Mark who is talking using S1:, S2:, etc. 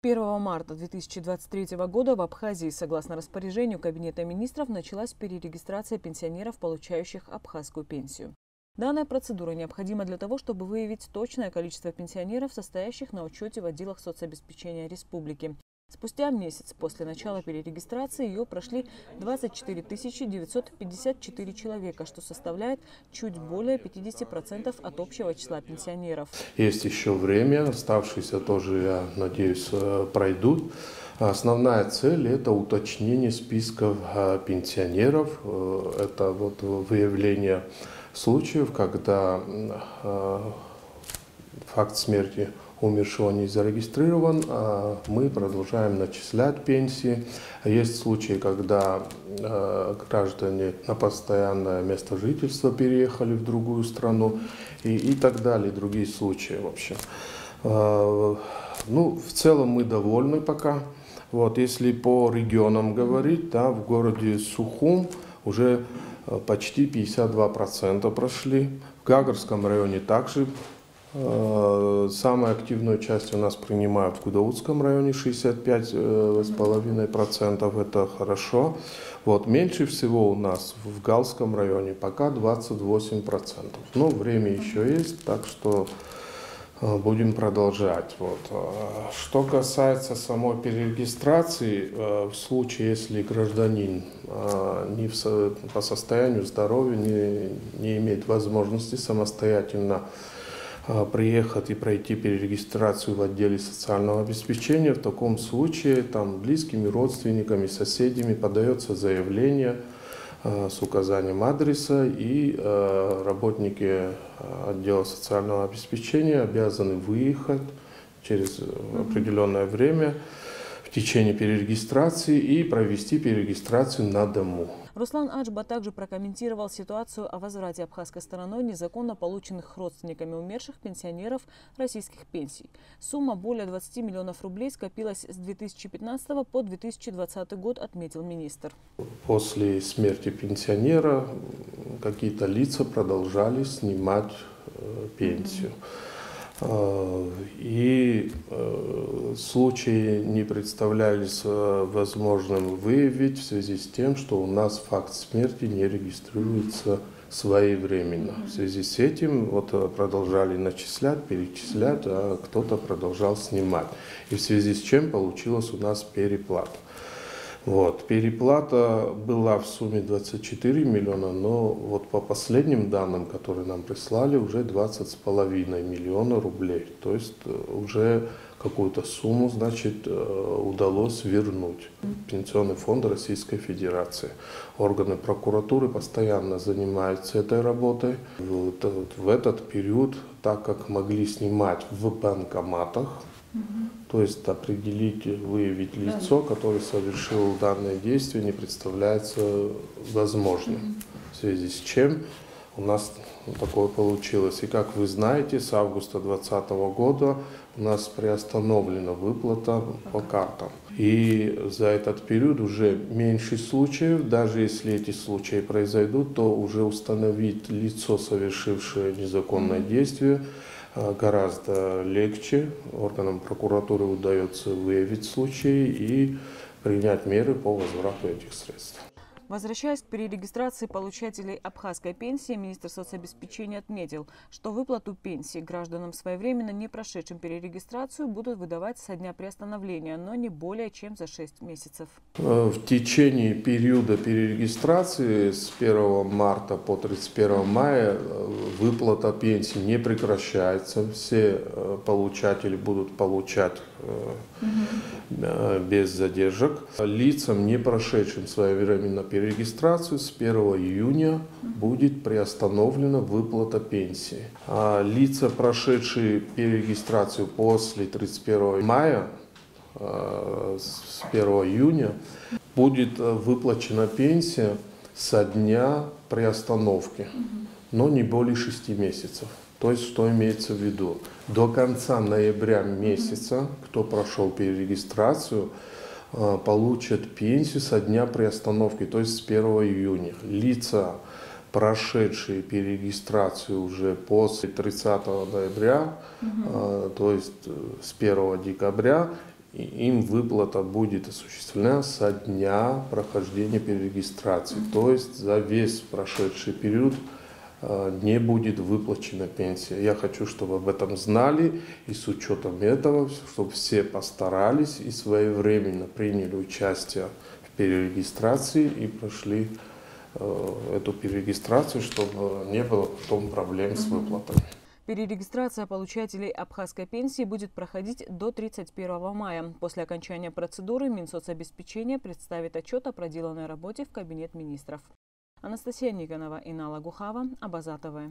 S1: 1 марта 2023 года в Абхазии, согласно распоряжению Кабинета министров, началась перерегистрация пенсионеров, получающих абхазскую пенсию. Данная процедура необходима для того, чтобы выявить точное количество пенсионеров, состоящих на учете в отделах соцобеспечения республики. Спустя месяц после начала перерегистрации ее прошли 24 954 человека, что составляет чуть более 50% от общего числа пенсионеров.
S2: Есть еще время, оставшиеся тоже, я надеюсь, пройдут. Основная цель – это уточнение списков пенсионеров, это вот выявление случаев, когда факт смерти умершего не зарегистрирован, мы продолжаем начислять пенсии. Есть случаи, когда граждане на постоянное место жительства переехали в другую страну и так далее, другие случаи, в общем. В целом мы довольны пока. Вот, если по регионам говорить, да, в городе Сухум уже почти 52% прошли, в Гагарском районе также. Самую активную часть у нас принимают в Гудаутском районе 65,5%, это хорошо. Вот, меньше всего у нас в Галском районе пока 28%. Но время еще есть, так что будем продолжать. Вот. Что касается самой перерегистрации, в случае, если гражданин по состоянию здоровья не имеет возможности самостоятельно приехать и пройти перерегистрацию в отделе социального обеспечения, в таком случае там близкими родственниками, соседями подается заявление с указанием адреса, и работники отдела социального обеспечения обязаны выехать через определенное время в течение перерегистрации и провести перерегистрацию на дому.
S1: Руслан Аджба также прокомментировал ситуацию о возврате абхазской стороной незаконно полученных родственниками умерших пенсионеров российских пенсий. Сумма более 20 миллионов рублей скопилась с 2015 по 2020 год, отметил министр.
S2: После смерти пенсионера какие-то лица продолжали снимать пенсию. И случаи не представлялись возможным выявить в связи с тем, что у нас факт смерти не регистрируется своевременно. В связи с этим продолжали начислять, перечислять, а кто-то продолжал снимать. И в связи с чем получилась у нас переплата. Вот. Переплата была в сумме 24 миллиона, но вот по последним данным, которые нам прислали, уже 20,5 миллиона рублей. То есть уже какую-то сумму, значит, удалось вернуть. Пенсионный фонд Российской Федерации. Органы прокуратуры постоянно занимаются этой работой. В этот период, так как могли снимать в банкоматах, то есть определить, выявить лицо, которое совершило данное действие, не представляется возможным. В связи с чем у нас такое получилось. И как вы знаете, с августа 2020 года у нас приостановлена выплата по картам. И за этот период уже меньше случаев. Даже если эти случаи произойдут, то уже установить лицо, совершившее незаконное действие, гораздо легче. Органам прокуратуры удается выявить случаи и принять меры по возврату этих средств.
S1: Возвращаясь к перерегистрации получателей абхазской пенсии, министр соцобеспечения отметил, что выплату пенсии гражданам, своевременно не прошедшим перерегистрацию, будут выдавать со дня приостановления, но не более чем за 6 месяцев.
S2: В течение периода перерегистрации с 1 марта по 31 мая выплата пенсии не прекращается. Все получатели будут получать без задержек. Лицам, не прошедшим своевременно перерегистрацию, с 1 июня будет приостановлена выплата пенсии. А лица, прошедшие перерегистрацию после 31 мая, с 1 июня, будет выплачена пенсия со дня приостановки, но не более 6 месяцев. То есть, что имеется в виду? До конца ноября месяца, кто прошел перерегистрацию, получат пенсию со дня приостановки, то есть с 1 июня. Лица, прошедшие перерегистрацию уже после 30 ноября, то есть с 1 декабря, и им выплата будет осуществлена со дня прохождения перерегистрации. То есть за весь прошедший период не будет выплачена пенсия. Я хочу, чтобы об этом знали, и с учетом этого, чтобы все постарались и своевременно приняли участие в перерегистрации и прошли эту перерегистрацию, чтобы не было потом проблем с выплатами.
S1: Перерегистрация получателей абхазской пенсии будет проходить до 31 мая. После окончания процедуры Минсоцобеспечение представит отчет о проделанной работе в Кабинет министров. Анастасия Никонова, Инна Лагухава, Абаза ТВ.